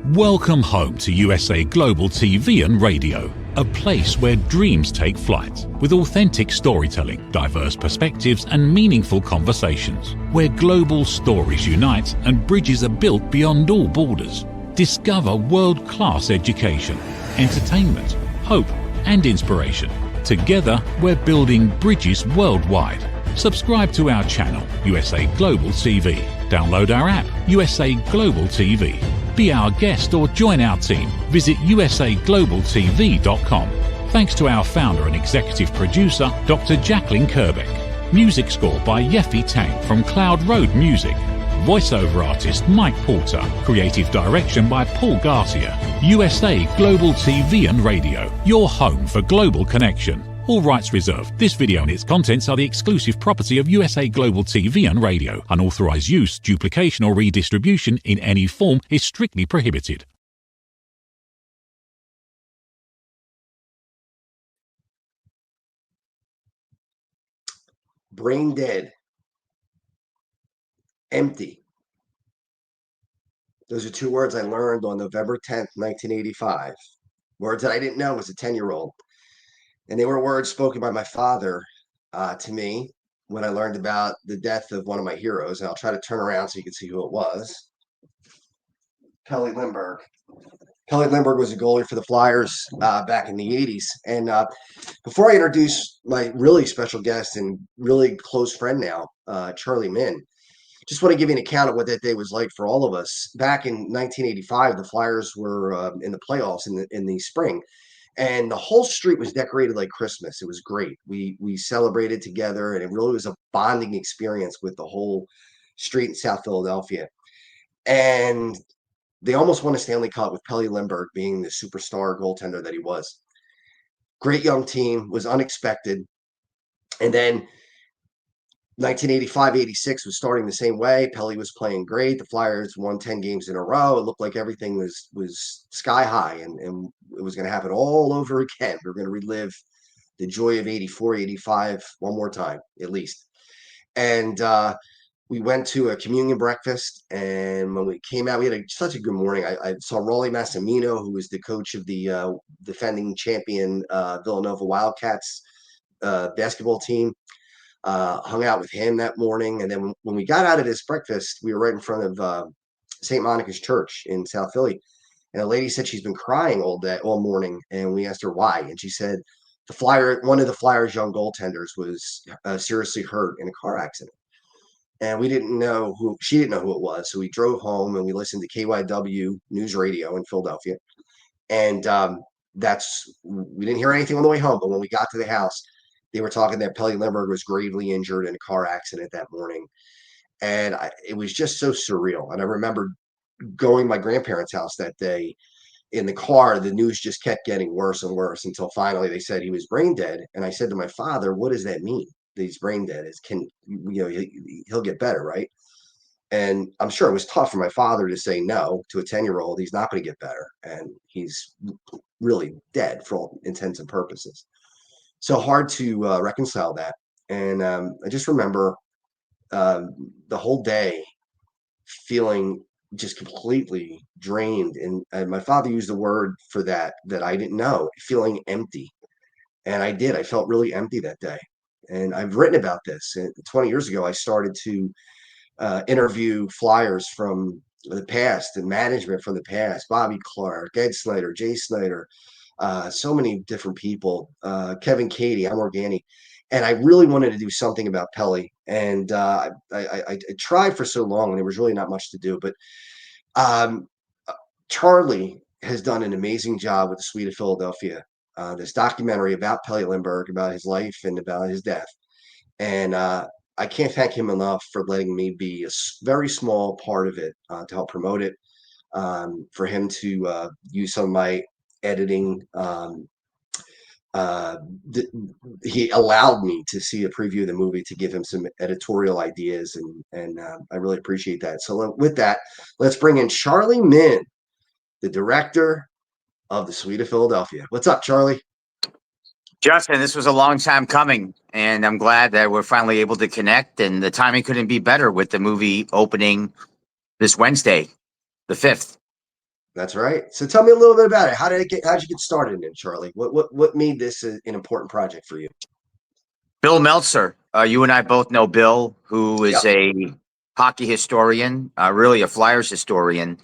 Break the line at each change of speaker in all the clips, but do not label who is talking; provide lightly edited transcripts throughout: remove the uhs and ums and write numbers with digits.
Welcome home to USA Global TV and Radio, a place where dreams take flight, with authentic storytelling, diverse perspectives and meaningful conversations, where global stories unite and bridges are built beyond all borders. Discover world-class education, entertainment, hope and inspiration. Together, we're building bridges worldwide. Subscribe to our channel, USA Global TV. Download our app, USA Global TV. Be our guest or join our team. Visit usaglobaltv.com. Thanks to our founder and executive producer, Dr. Jacqueline Kerbeck. Music score by Yeffy Tang from Cloud Road Music. Voiceover artist Mike Porter. Creative direction by Paul Garcia. USA Global TV and Radio. Your home for global connection. All rights reserved. This video and its contents are the exclusive property of USA Global TV and Radio. Unauthorized use, duplication or redistribution in any form is strictly prohibited.
Brain dead. Empty. Those are two words I learned on November 10th, 1985. Words that I didn't know as a 10-year-old. And they were words spoken by my father to me when I learned about the death of one of my heroes. And I'll try to turn around so you can see who it was. Pelle Lindbergh. Pelle Lindbergh was a goalie for the Flyers back in the 80s. And before I introduce my really special guest and really close friend now, Charlie Min, just want to give you an account of what that day was like for all of us. Back in 1985, the Flyers were in the playoffs in the spring. And the whole street was decorated like Christmas. It was great. We celebrated together, and it really was a bonding experience with the whole street in South Philadelphia. And they almost won a Stanley Cup with Pelle Lindbergh being the superstar goaltender that he was. Great young team, was unexpected. And then 1985-86 was starting the same way. Pelle was playing great. The Flyers won 10 games in a row. It looked like everything was sky high, and it was going to happen all over again. We were going to relive the joy of 84-85 one more time, at least. And we went to a communion breakfast, and when we came out, we had such a good morning. I saw Rolly Massimino, who was the coach of the defending champion Villanova Wildcats basketball team. Hung out with him that morning. And then when we got out of this breakfast, we were right in front of St. Monica's Church in South Philly. And a lady said she's been crying all morning. And we asked her why. And she said one of the Flyers' young goaltenders was seriously hurt in a car accident. And she didn't know who it was. So we drove home and we listened to KYW News Radio in Philadelphia. And we didn't hear anything on the way home. But when we got to the house, they were talking that Pelle Lindbergh was gravely injured in a car accident that morning. And it was just so surreal. And I remember going to my grandparents' house that day in the car. The news just kept getting worse and worse until finally they said he was brain dead. And I said to my father, what does that mean? That he's brain dead? He'll get better, right? And I'm sure it was tough for my father to say no to a 10-year-old. He's not going to get better. And he's really dead for all intents and purposes. So hard to reconcile that. And I just remember the whole day feeling just completely drained. And my father used the word for that I didn't know, feeling empty. And I did. I felt really empty that day. And I've written about this. 20 years ago, I started to interview Flyers from the past and management from the past. Bobby Clark, Ed Snyder, Jay Snyder, so many different people, Kevin Cady, I'm Organic. And I really wanted to do something about Pelle. And I tried for so long, and there was really not much to do. But Charlie has done an amazing job with the Swede of Philadelphia, this documentary about Pelle Lindbergh, about his life and about his death. And I can't thank him enough for letting me be a very small part of it to help promote it, for him to use some of my editing. He allowed me to see a preview of the movie to give him some editorial ideas, and I really appreciate that. So with that, let's bring in Charlie Min, the director of the Swede of Philadelphia. What's up, Charlie?
Justin, this was a long time coming, and I'm glad that we're finally able to connect, and the timing couldn't be better with the movie opening this Wednesday, the 5th.
That's right. So tell me a little bit about it. How'd you get started in it, Charlie? What made this an important project for you?
Bill Meltzer. You and I both know Bill, who is
Yep.
a hockey historian, really a Flyers historian.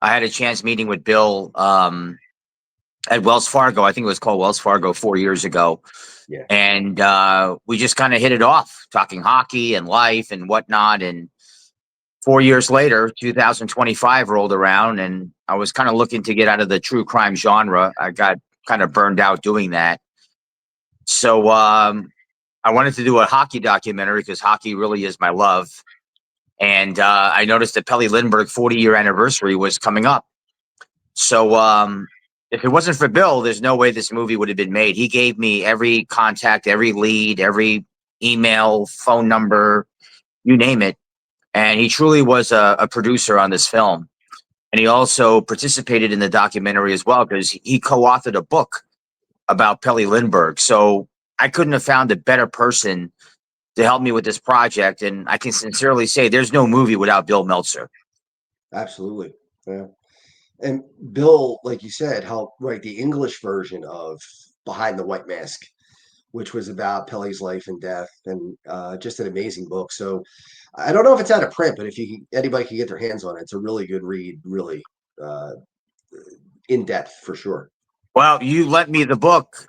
I had a chance meeting with Bill at Wells Fargo. I think it was called Wells Fargo 4 years ago.
Yeah.
And we just kind of hit it off, talking hockey and life and whatnot. And 4 years later, 2025 rolled around, and I was kind of looking to get out of the true crime genre. I got kind of burned out doing that. So I wanted to do a hockey documentary because hockey really is my love. And I noticed that Pelle Lindbergh 40-year anniversary was coming up. So if it wasn't for Bill, there's no way this movie would have been made. He gave me every contact, every lead, every email, phone number, you name it. And he truly was a producer on this film. And he also participated in the documentary as well because he co-authored a book about Pelle Lindbergh. So I couldn't have found a better person to help me with this project. And I can sincerely say there's no movie without Bill Meltzer.
Absolutely. Yeah. And Bill, like you said, helped write the English version of Behind the White Mask, which was about Pelle's life and death, and just an amazing book. So I don't know if it's out of print, but if anybody can get their hands on it, it's a really good read, really uh, in depth for sure.
Well, you lent me the book,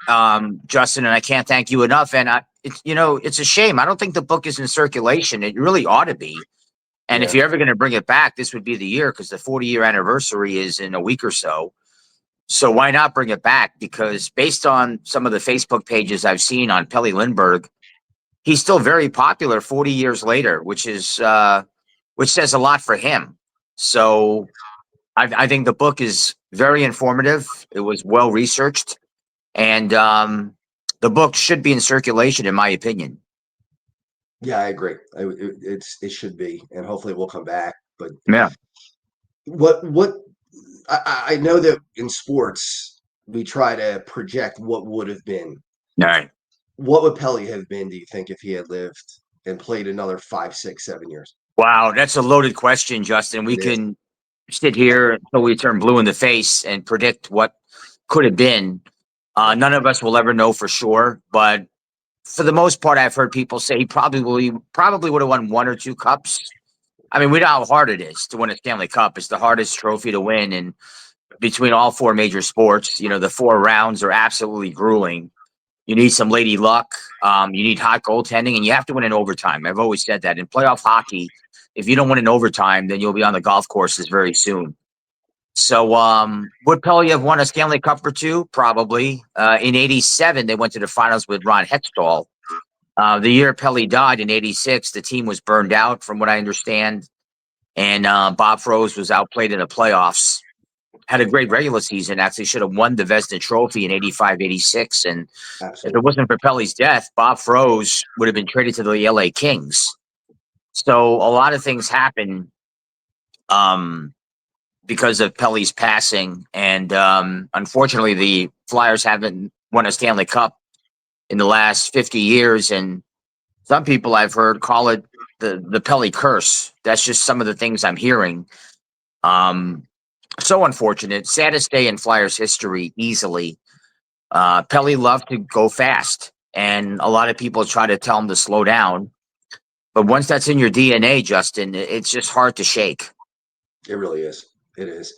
Justin, and I can't thank you enough. And it's a shame. I don't think the book is in circulation. It really ought to be. And if
Yeah,
you're ever going to bring it back, this would be the year because the 40-year anniversary is in a week or so. So why not bring it back? Because based on some of the Facebook pages I've seen on Pelle Lindbergh, he's still very popular 40 years later, which says a lot for him. So I think the book is very informative. It was well researched, and the book should be in circulation, in my opinion.
yeah, I agree. It should be, and hopefully it will come back. But
Yeah.
what I know that in sports we try to project what would have been.
All right.
What would Pelle have been, do you think, if he had lived and played another 5, 6, 7 years?
Wow, that's a loaded question, Justin. We
It is.
can sit here until we turn blue in the face and predict what could have been. None of us will ever know for sure, but for the most part, I've heard people say he probably would have won one or two cups. I mean, we know how hard it is to win a Stanley Cup. It's the hardest trophy to win, and between all four major sports, the 4 rounds are absolutely grueling. You need some lady luck. You need hot goaltending, and you have to win in overtime. I've always said that in playoff hockey. If you don't win in overtime, then you'll be on the golf courses very soon. So, would Pelle have won a Stanley Cup or two? Probably. In '87, they went to the finals with Ron Hextall. The year Pelle died in '86, the team was burned out, from what I understand, and Bob Froese was outplayed in the playoffs. Had a great regular season. Actually, should have won the Vezina Trophy in '85, '86, and if
Absolutely.
it wasn't for Pelle's death, Bob Froese would have been traded to the LA Kings. So a lot of things happen because of Pelle's passing. And unfortunately, the Flyers haven't won a Stanley Cup in the last 50 years. And some people I've heard call it the Pelle curse. That's just some of the things I'm hearing. So unfortunate. Saddest day in Flyers history, easily. Pelle loved to go fast. And a lot of people try to tell him to slow down. But once that's in your DNA, Justin, it's just hard to shake.
It really is. It is.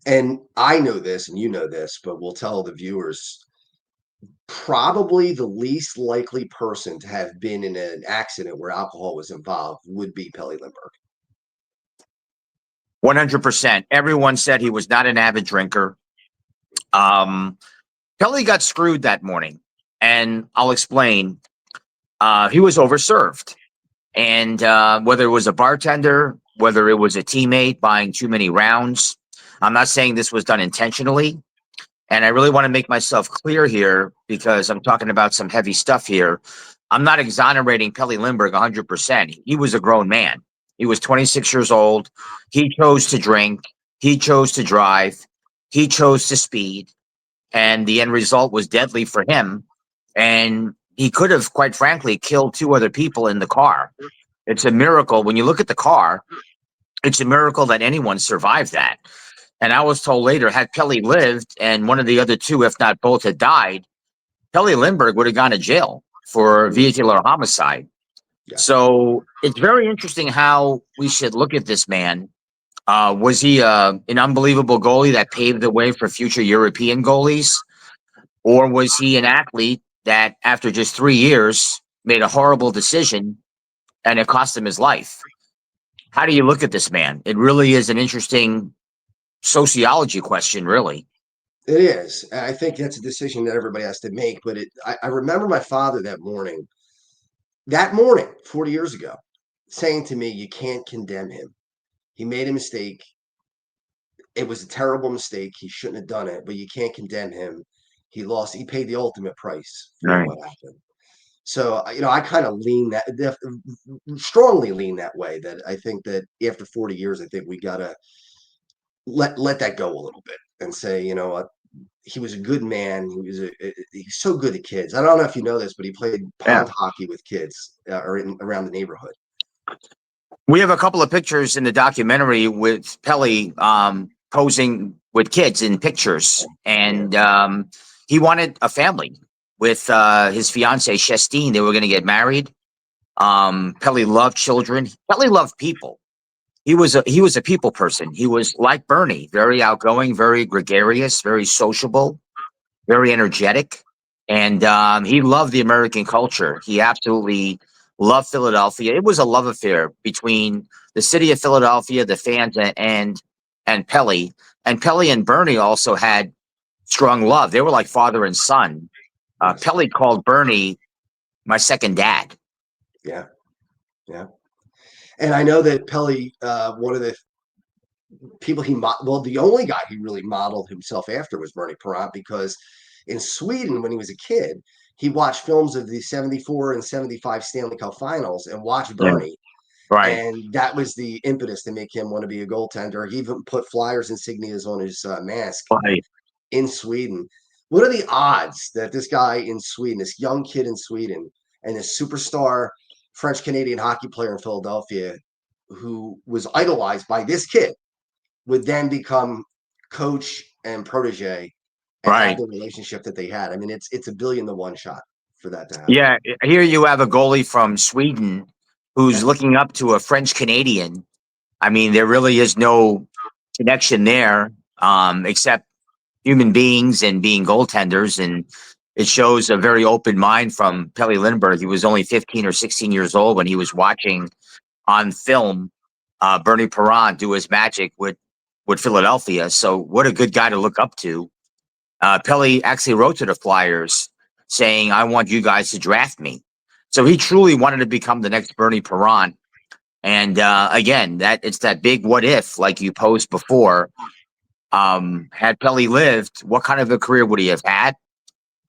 And I know this, and you know this, but we'll tell the viewers, probably the least likely person to have been in an accident where alcohol was involved would be Pelle Lindbergh.
100%. Everyone said he was not an avid drinker. Pelle got screwed that morning, and I'll explain. He was overserved. And whether it was a bartender, whether it was a teammate buying too many rounds, I'm not saying this was done intentionally. And I really want to make myself clear here because I'm talking about some heavy stuff here. I'm not exonerating Pelle Lindbergh 100%. He was a grown man. He was 26 years old. He chose to drink. He chose to drive. He chose to speed. And the end result was deadly for him. And he could have, quite frankly, killed 2 other people in the car. It's a miracle. When you look at the car, it's a miracle that anyone survived that. And I was told later, had Pelle lived and one of the other two, if not both, had died, Pelle Lindbergh would have gone to jail for vehicular homicide.
Yeah.
So it's very interesting how we should look at this man. Was he an unbelievable goalie that paved the way for future European goalies? Or was he an athlete that, after just 3 years, made a horrible decision and it cost him his life? How do you look at this man? It really is an interesting sociology question, really.
It is. I think that's a decision that everybody has to make. But I remember my father that morning, 40 years ago, saying to me, you can't condemn him. He made a mistake. It was a terrible mistake. He shouldn't have done it, but you can't condemn him. He paid the ultimate price for what happened. So, I kind of strongly lean that way, that I think that after 40 years, I think we got to let that go a little bit and say, you know what, he was a good man. He's so good at kids. I don't know if you know this, but he played pond hockey with kids around the neighborhood.
We have a couple of pictures in the documentary with Pelle posing with kids in pictures, and he wanted a family with his fiancee Shestine. They were going to get married. Pelle loved children. Pelle loved people. He was a people person. He was like Bernie, very outgoing, very gregarious, very sociable, very energetic, and he loved the American culture. He absolutely loved Philadelphia. It was a love affair between the city of Philadelphia, the fans, and Pelle. And Pelle and Bernie also had strong love. They were like father and son. Pelle called Bernie my second dad.
Yeah, yeah. And I know that Pelle, one of the people the only guy he really modeled himself after was Bernie Parent, because in Sweden, when he was a kid, he watched films of the 74 and 75 Stanley Cup finals and watched Bernie.
Right.
And that was the impetus to make him want to be a goaltender. He even put Flyers insignias on his mask in Sweden. What are the odds that this guy in Sweden, this young kid in Sweden, and this superstar French-Canadian hockey player in Philadelphia, who was idolized by this kid, would then become coach and protege and have the relationship that they had? I mean, it's $1 billion to 1 shot for that to happen.
Yeah, here you have a goalie from Sweden who's looking up to a French Canadian. I mean, there really is no connection there, except human beings and being goaltenders. And it shows a very open mind from Pelle Lindbergh. He was only 15 or 16 years old when he was watching on film Bernie Parent do his magic with Philadelphia. So what a good guy to look up to. Pelle actually wrote to the Flyers saying, I want you guys to draft me. So he truly wanted to become the next Bernie Parent. And again, it's that big what if, like you posed before. Had Pelle lived, what kind of a career would he have had?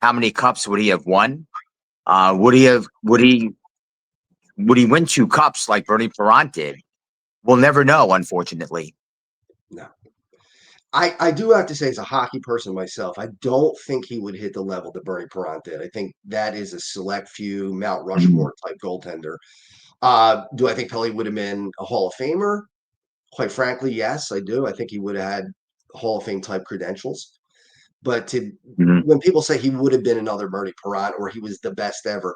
How many cups would he have won? Would he win 2 cups like Bernie Parent did? We'll never know, unfortunately.
No. I do have to say, as a hockey person myself, I don't think he would hit the level that Bernie Parent did. I think that is a select few Mount Rushmore type goaltender. Do I think Pelle would have been a Hall of Famer? Quite frankly, yes, I do. I think he would have had Hall of Fame type credentials. But when people say he would have been another Bernie Parent or he was the best ever,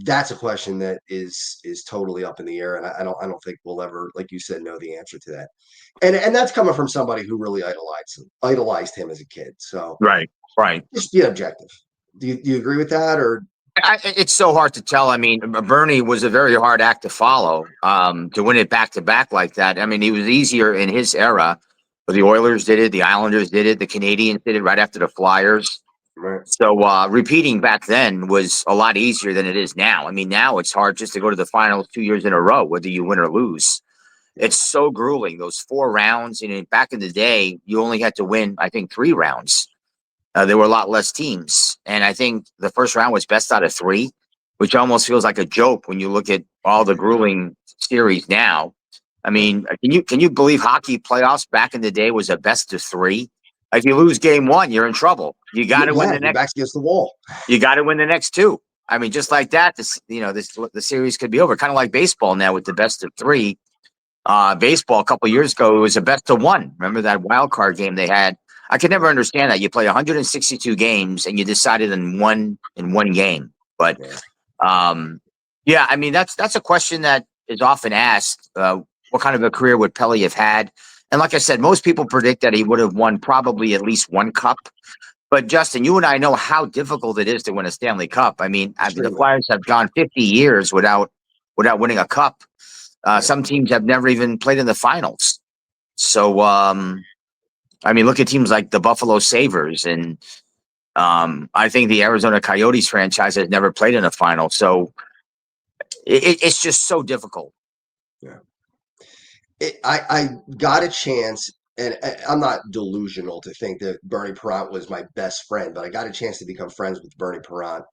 that's a question that is totally up in the air, and I don't think we'll ever, like you said, know the answer to that. And that's coming from somebody who really idolized him as a kid. So
right,
just be objective. Do you agree with that, or?
It's so hard to tell. I mean, Bernie was a very hard act to follow. To win it back to back like that, I mean, he was easier in his era. But the Oilers did it, the Islanders did it, the Canadians did it right after the Flyers.
Right.
So repeating back then was a lot easier than it is now. I mean, now it's hard just to go to the finals 2 years in a row, whether you win or lose. It's so grueling. Those 4 rounds. Back in the day, you only had to win, I think, 3 rounds. There were a lot less teams, and I think the first round was best out of 3, which almost feels like a joke when you look at all the grueling series now. I mean, can you believe hockey playoffs back in the day was a best of 3? If you lose game 1, you're in trouble. You got to win the next.
Back's against the wall.
You got to win the next 2. I mean, just like that, the series could be over. Kind of like baseball now with the best of 3. baseball a couple of years ago. It was a best of one. Remember that wild card game they had? I could never understand that. You played 162 games and you decided in one game. But yeah, I mean that's a question that is often asked. What kind of a career would Pelle have had? And like I said, most people predict that he would have won probably at least one cup. But Justin, you and I know how difficult it is to win a Stanley Cup. I mean, the Flyers have gone 50 years without winning a cup. Some teams have never even played in the finals. So, I mean, look at teams like the Buffalo Sabres, and I think the Arizona Coyotes franchise has never played in a final. So it's just so difficult.
Yeah. I got a chance, and I'm not delusional to think that Bernie Parent was my best friend, but I got a chance to become friends with Bernie Parent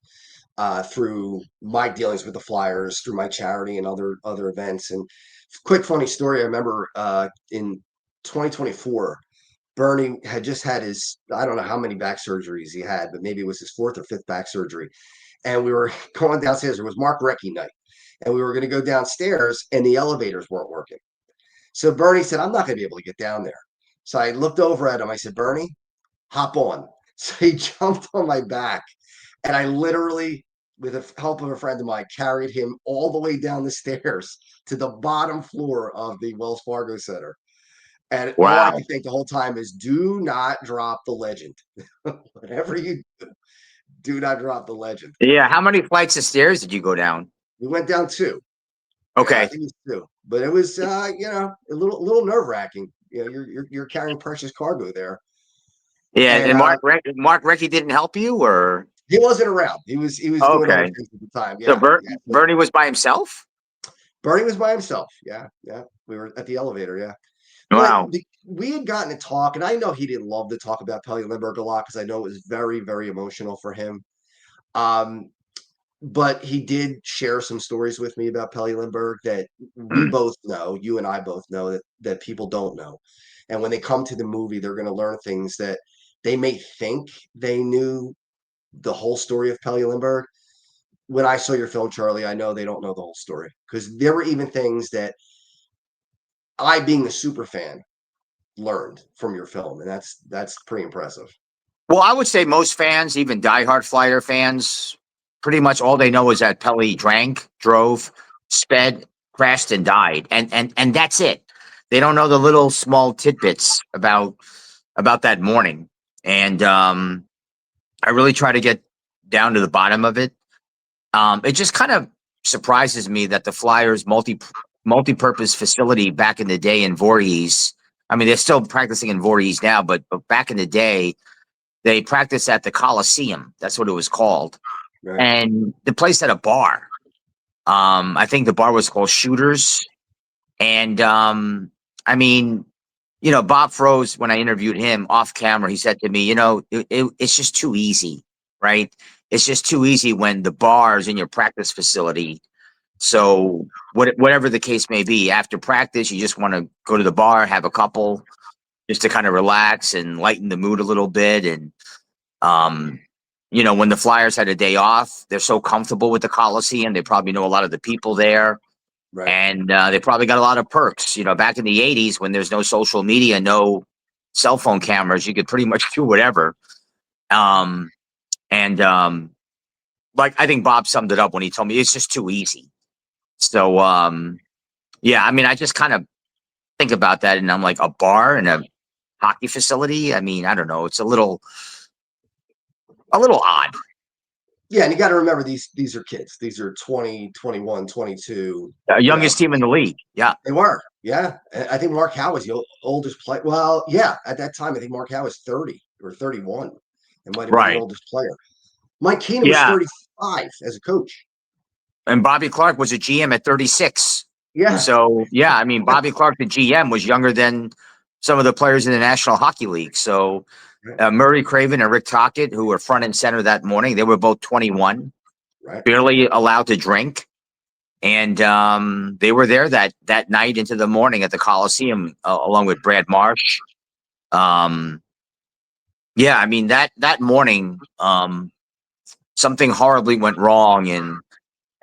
through my dealings with the Flyers, through my charity and other events. And quick funny story, I remember in 2024, Bernie had just had his, I don't know how many back surgeries he had, but maybe it was his fourth or fifth back surgery. And we were going downstairs. It was Mark Recchi night. And we were going to go downstairs, and the elevators weren't working. So Bernie said, I'm not going to be able to get down there. So I looked over at him. I said, Bernie, hop on. So he jumped on my back. And I literally, with the help of a friend of mine, carried him all the way down the stairs to the bottom floor of the Wells Fargo Center. And all I can think the whole time is, do not drop the legend. Whatever you do not drop the legend.
Yeah. How many flights of stairs did you go down?
We went down 2.
Okay.
Yeah, I think it was 2. But it was, a little nerve wracking. You're carrying precious cargo there.
Yeah, and Mark Recchi didn't help you, or
he wasn't around. He was doing other things at the time. Yeah.
So Bernie was by himself.
Bernie was by himself. Yeah. We were at the elevator. Yeah.
Wow.
But we had gotten to talk, and I know he didn't love to talk about Pelle Lindbergh a lot because I know it was very, very emotional for him. But he did share some stories with me about Pelle Lindbergh that we both know, you and I both know that people don't know. And when they come to the movie, they're going to learn things that they may think they knew the whole story of Pelle Lindbergh. When I saw your film, Charlie, I know they don't know the whole story because there were even things that I, being a super fan, learned from your film, and that's pretty impressive.
Well, I would say most fans, even diehard Flyer fans, pretty much all they know is that Pelle drank, drove, sped, crashed, and died, and that's it. They don't know the little small tidbits about that morning. And I really try to get down to the bottom of it. It just kind of surprises me that the Flyers multi-purpose facility back in the day in Voorhees, I mean, they're still practicing in Voorhees now, but back in the day, they practiced at the Coliseum. That's what it was called. Right. And the place had a bar. I think the bar was called Shooters. And I mean, Bob Froese, when I interviewed him off camera, he said to me, it's just too easy, right? It's just too easy when the bar is in your practice facility. So whatever the case may be, after practice, you just want to go to the bar, have a couple, just to kind of relax and lighten the mood a little bit. And, when the Flyers had a day off, they're so comfortable with the Coliseum. They probably know a lot of the people there. Right. And they probably got a lot of perks. Back in the 80s, when there's no social media, no cell phone cameras, you could pretty much do whatever. Like I think Bob summed it up when he told me it's just too easy. So, yeah, I mean, I just kind of think about that, and I'm like, a bar and a hockey facility? I mean, I don't know. It's a little odd.
Yeah, and you got to remember these are kids. These are 20, 21, 22.
Youngest team in the league. Yeah.
They were. Yeah. I think Mark Howe was the oldest player. Well, yeah, at that time, I think Mark Howe was 30 or 31. It might have been the oldest player. Mike Keenan was 35 as a coach.
And Bobby Clark was a GM at 36.
Yeah.
So, yeah, I mean, Bobby Clark, the GM, was younger than some of the players in the National Hockey League. So, Murray Craven and Rick Tocchet, who were front and center that morning, they were both 21, barely allowed to drink. And they were there that night into the morning at the Coliseum, along with Brad Marsh. Yeah, I mean, that morning, something horribly went wrong. And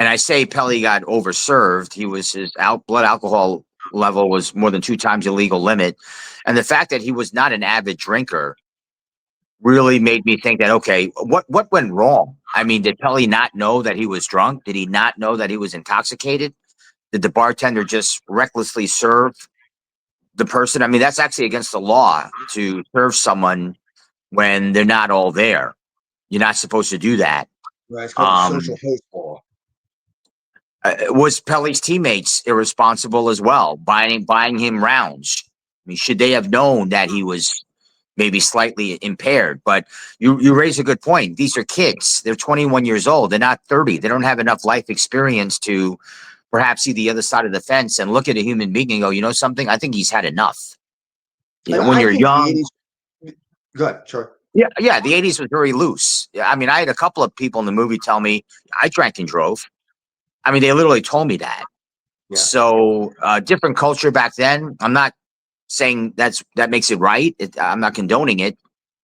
I say Pelle got overserved. His blood alcohol level was more than 2 times the legal limit. And the fact that he was not an avid drinker really made me think that, okay, what went wrong? I mean, did Pelle not know that he was drunk? Did he not know that he was intoxicated? Did the bartender just recklessly serve the person? I mean, that's actually against the law to serve someone when they're not all there. You're not supposed to do that.
Right, it's called the social host law.
Was Pelle's teammates irresponsible as well, buying him rounds? I mean, should they have known that he was maybe slightly impaired? But you raise a good point. These are kids. They're 21 years old. They're not 30. They don't have enough life experience to perhaps see the other side of the fence and look at a human being and go, you know something? I think he's had enough. You know, when you're young.
Go ahead, sure.
Yeah, the 80s was very loose. I mean, I had a couple of people in the movie tell me I drank and drove. I mean, they literally told me that. Yeah. So different culture back then. I'm not saying that makes it right. I'm not condoning it,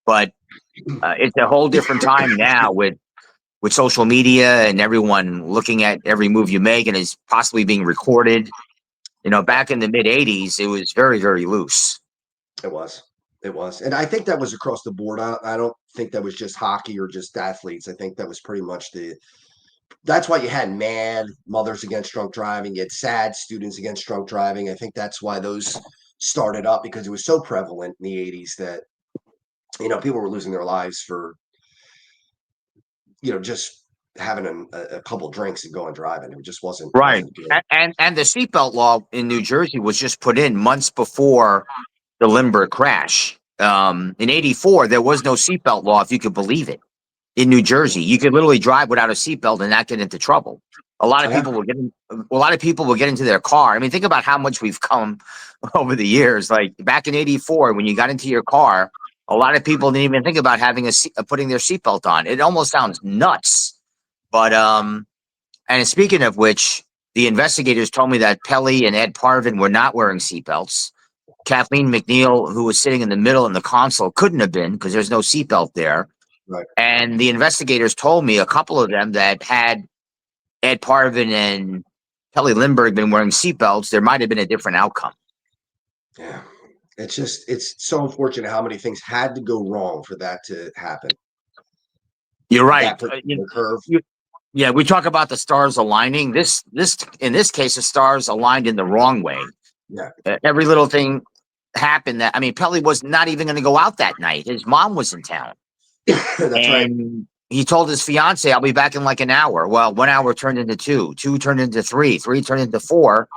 but it's a whole different time now with social media and everyone looking at every move you make and is possibly being recorded. You know, back in the mid 80s, it was very, very loose.
It was. And I think that was across the board. I don't think that was just hockey or just athletes. I think that was pretty much that's why you had mad mothers against drunk driving. You had sad students against drunk driving. I think that's why those started up, because it was so prevalent in the 80s that, you know, people were losing their lives for, you know, just having a couple drinks and going driving. It just wasn't
right.
Wasn't
and the seatbelt law in New Jersey was just put in months before the Lindbergh crash. In 84, there was no seatbelt law, if you could believe it. In New Jersey, you could literally drive without a seatbelt and not get into trouble. A lot of people will get into their car. I mean, think about how much we've come over the years. Like back in 84, when you got into your car, a lot of people didn't even think about having putting their seatbelt on. It almost sounds nuts. But and speaking of which, the investigators told me that Pelle and Ed Parvin were not wearing seatbelts. Kathleen McNeil, who was sitting in the middle in the console, couldn't have been because there's no seatbelt there.
Right.
And the investigators told me, a couple of them, that had Ed Parvin and Pelle Lindbergh been wearing seatbelts, there might have been a different outcome.
Yeah. It's so unfortunate how many things had to go wrong for that to happen.
You're right.
Curve.
Yeah, we talk about the stars aligning. This in this case, the stars aligned in the wrong way.
Yeah.
Every little thing happened that, I mean, Pelle was not even going to go out that night. His mom was in town.
That's right.
He told his fiance, I'll be back in like an hour. Well, 1 hour turned into 2, 2 turned into 3, 3 turned into 4.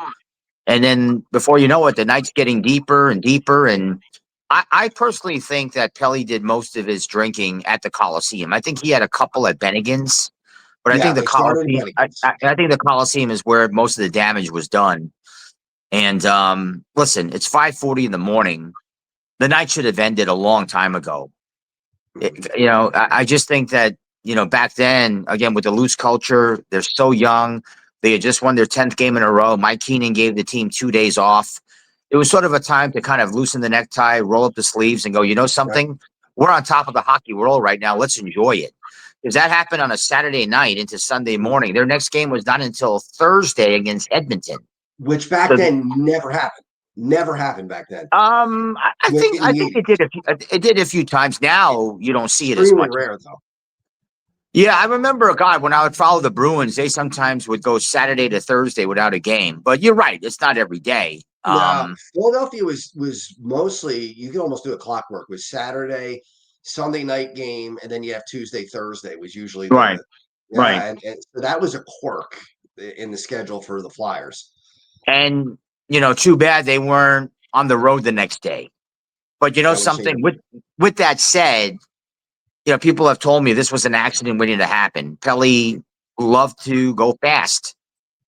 And then before you know it, the night's getting deeper and deeper. And I personally think that Pelle did most of his drinking at the Coliseum. I think he had a couple at Bennigan's, but I think the Coliseum, I think the Coliseum is where most of the damage was done. And listen, it's 5:40 in the morning. The night should have ended a long time ago. You know, I just think that, you know, back then, again, with the loose culture, they're so young. They had just won their 10th game in a row. Mike Keenan gave the team 2 days off. It was sort of a time to kind of loosen the necktie, roll up the sleeves, and go, you know something? Right. We're on top of the hockey world right now. Let's enjoy it. Because that happened on a Saturday night into Sunday morning. Their next game was not until Thursday against Edmonton.
Which back then never happened. Never happened back then.
I think it did a few times. Now you don't see it as much.
Rare though.
Yeah, I remember, God, when I would follow the Bruins, they sometimes would go Saturday to Thursday without a game. But you're right; it's not every day.
Philadelphia was mostly, you could almost do a clockwork. With Saturday, Sunday night game, and then you have Tuesday, Thursday was usually
right.
And so that was a quirk in the schedule for the Flyers.
And you know, too bad they weren't on the road the next day. But you know something, with that said, you know, people have told me this was an accident waiting to happen. Pelle loved to go fast.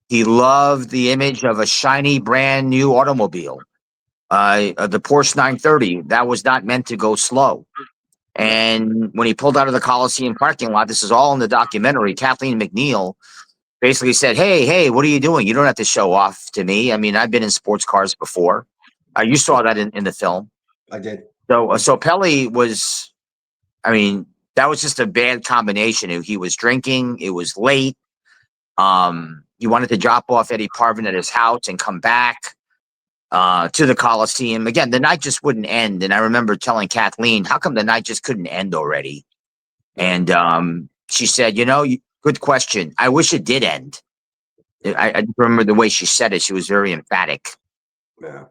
He loved the image of a shiny, brand new automobile. The Porsche 930, that was not meant to go slow. And when he pulled out of the Coliseum parking lot, this is all in the documentary, Kathleen McNeil basically said, hey, what are you doing? You don't have to show off to me. I mean, I've been in sports cars before. You saw that in the film.
I did.
So Pelle was, I mean, that was just a bad combination. He was drinking. It was late. He wanted to drop off Eddie Parvin at his house and come back. to the Coliseum. Again, the night just wouldn't end. And I remember telling Kathleen, how come the night just couldn't end already? And she said, good question. I wish it did end. I remember the way she said it. She was very emphatic.
Yeah.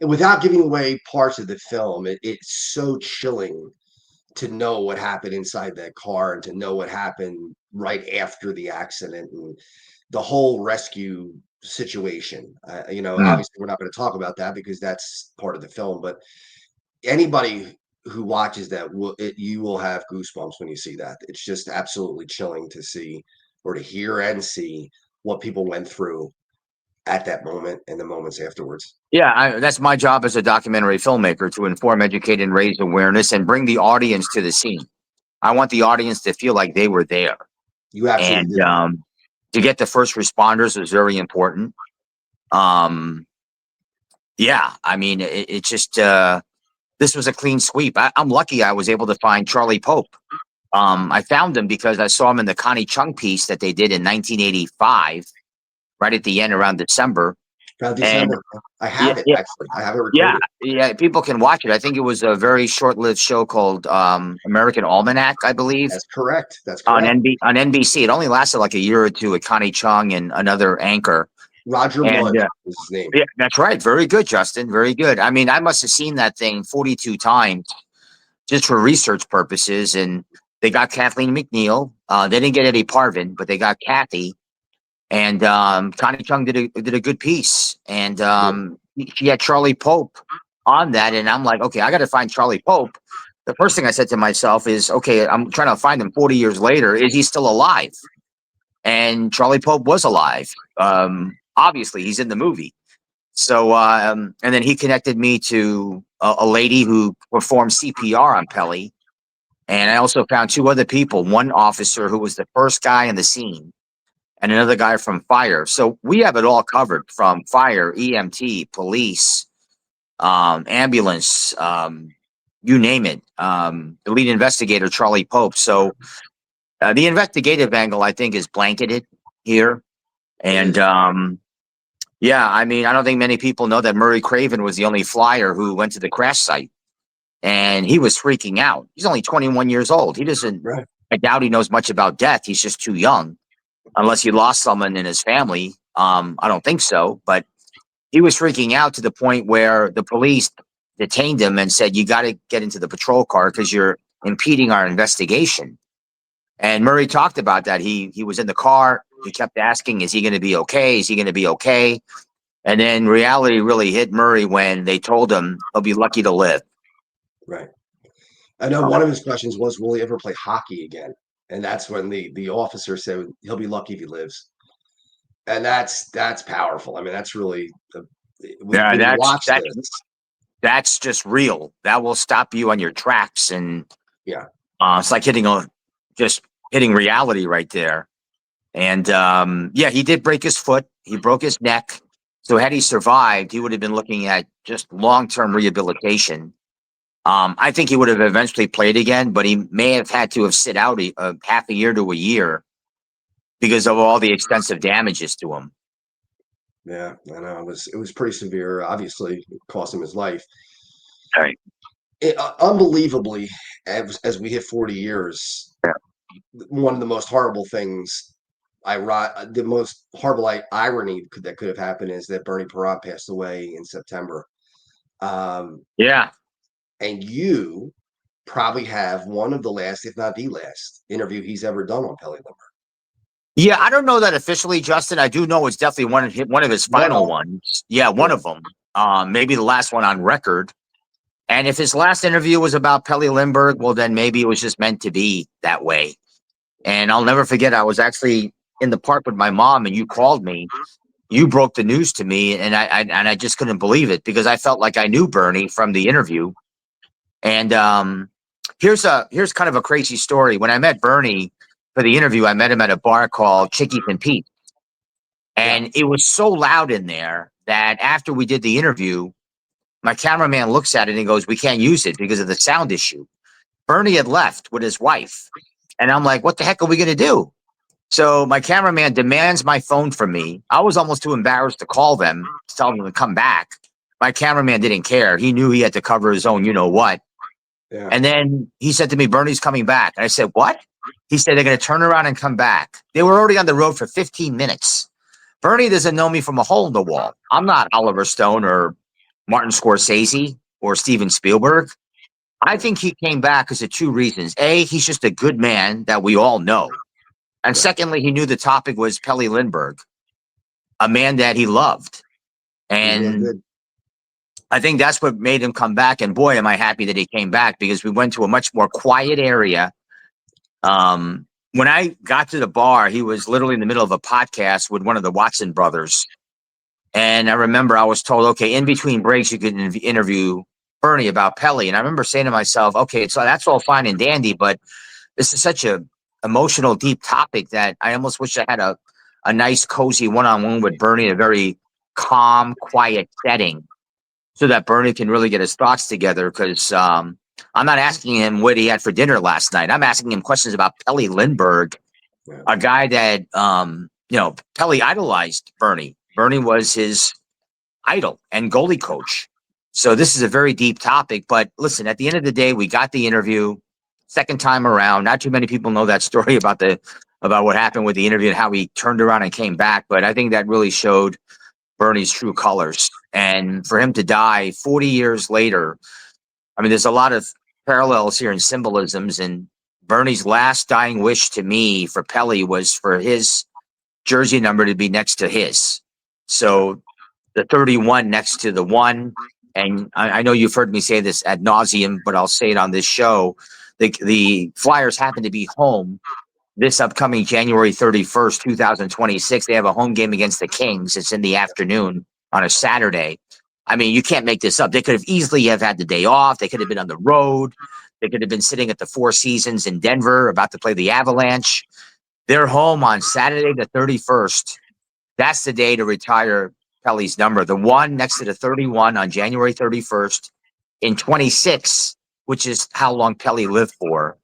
And without giving away parts of the film, it's so chilling to know what happened inside that car and to know what happened right after the accident and the whole rescue situation. Obviously we're not going to talk about that because that's part of the film, but anybody who watches that you will have goosebumps when you see that. It's just absolutely chilling to see or to hear and see what people went through at that moment and the moments afterwards.
Yeah, that's my job as a documentary filmmaker, to inform, educate, and raise awareness and bring the audience to the scene. I want the audience to feel like they were there.
You absolutely
and to get the first responders was very important. Yeah, I mean, it just this was a clean sweep. I'm lucky I was able to find Charlie Pope. I found him because I saw him in the Connie Chung piece that they did in 1985, right at the end around December.
Around December. I have it, actually. I have it recorded.
Yeah, people can watch it. I think it was a very short-lived show called American Almanac, I believe.
That's correct.
On NBC. It only lasted like a year or two with Connie Chung and another anchor.
Roger Mudd is his name.
Yeah, that's right. Very good, Justin. Very good. I mean, I must have seen that thing 42 times just for research purposes. And they got Kathleen McNeil. They didn't get Eddie Parvin, but they got Kathy. And Connie Chung did a good piece. And she had Charlie Pope on that. And I'm like, okay, I got to find Charlie Pope. The first thing I said to myself is, okay, I'm trying to find him 40 years later. Is he still alive? And Charlie Pope was alive. Obviously, he's in the movie. So, and then he connected me to a lady who performed CPR on Pelle. And I also found two other people, one officer who was the first guy in the scene and another guy from fire. So we have it all covered, from fire, EMT, police, ambulance, you name it. The lead investigator, Charlie Pope. So the investigative angle, I think, is blanketed here. And yeah, I mean, I don't think many people know that Murray Craven was the only flyer who went to the crash site, and he was freaking out. He's only 21 years old. He doesn't,
right.
I doubt he knows much about death. He's just too young, unless he lost someone in his family. I don't think so, but he was freaking out to the point where the police detained him and said, you got to get into the patrol car because you're impeding our investigation. And Murray talked about that. He was in the car. He kept asking, is he going to be okay? Is he going to be okay? And then reality really hit Murray when they told him he'll be lucky to live.
Right. I know one of his questions was, will he ever play hockey again? And that's when the officer said he'll be lucky if he lives. And that's powerful. I mean, that's really
that's just real. That will stop you on your tracks. And
yeah,
it's like hitting reality right there. And yeah, he did break his foot. He broke his neck. So had he survived, he would have been looking at just long-term rehabilitation. I think he would have eventually played again, but he may have had to have sit out half a year to a year because of all the extensive damages to him.
Yeah, I know. It was pretty severe. Obviously, it cost him his life.
Right.
Unbelievably, as we hit 40 years,
yeah.
One of the most horrible things, the most horrible irony that could have happened is that Bernie Perrant passed away in September.
Yeah.
And you probably have one of the last, if not the last, interview he's ever done on Pelle Lindbergh.
Yeah, I don't know that officially, Justin. I do know it's definitely one of his final ones. Yeah, one of them. Maybe the last one on record. And if his last interview was about Pelle Lindbergh, well, then maybe it was just meant to be that way. And I'll never forget, I was actually in the park with my mom, and you called me. You broke the news to me, and I just couldn't believe it because I felt like I knew Bernie from the interview. And here's kind of a crazy story. When I met Bernie for the interview, I met him at a bar called Chickies and Pete. And it was so loud in there that after we did the interview, my cameraman looks at it and goes, we can't use it because of the sound issue. Bernie had left with his wife. And I'm like, what the heck are we going to do? So my cameraman demands my phone from me. I was almost too embarrassed to call them to tell them to come back. my cameraman didn't care. He knew he had to cover his own, you know what.
Yeah.
And then he said to me, Bernie's coming back. And I said, what? He said, they're going to turn around and come back. They were already on the road for 15 minutes. Bernie doesn't know me from a hole in the wall. I'm not Oliver Stone or Martin Scorsese or Steven Spielberg. I think he came back because of two reasons. A, he's just a good man that we all know. And secondly, he knew the topic was Pelle Lindbergh, a man that he loved. And I think that's what made him come back. And boy, am I happy that he came back, because we went to a much more quiet area. When I got to the bar, he was literally in the middle of a podcast with one of the Watson brothers. And I remember I was told, okay, in between breaks, you can interview Bernie about Pelle. And I remember saying to myself, okay, so that's all fine and dandy, but this is such a emotional, deep topic that I almost wish I had a nice, cozy one-on-one with Bernie in a very calm, quiet setting, so that Bernie can really get his thoughts together. Because I'm not asking him what he had for dinner last night. I'm asking him questions about Pelle Lindbergh, a guy that, Pelle idolized Bernie. Bernie was his idol and goalie coach. So this is a very deep topic. But listen, at the end of the day, we got the interview second time around. Not too many people know that story about what happened with the interview and how he turned around and came back. But I think that really showed Bernie's true colors. And for him to die 40 years later, I mean, there's a lot of parallels here and symbolisms. And Bernie's last dying wish to me for Pelle was for his jersey number to be next to his. So the 31 next to the 1. And I know you've heard me say this ad nauseum, but I'll say it on this show. The Flyers happen to be home this upcoming January 31st, 2026. They have a home game against the Kings. It's in the afternoon on a Saturday. I mean, you can't make this up. They could have easily have had the day off. They could have been on the road. They could have been sitting at the Four Seasons in Denver about to play the Avalanche. They're home on Saturday the 31st. That's the day to retire Pelle's number. The 1 next to the 31 on January 31st in 26, which is how long Pelle lived for.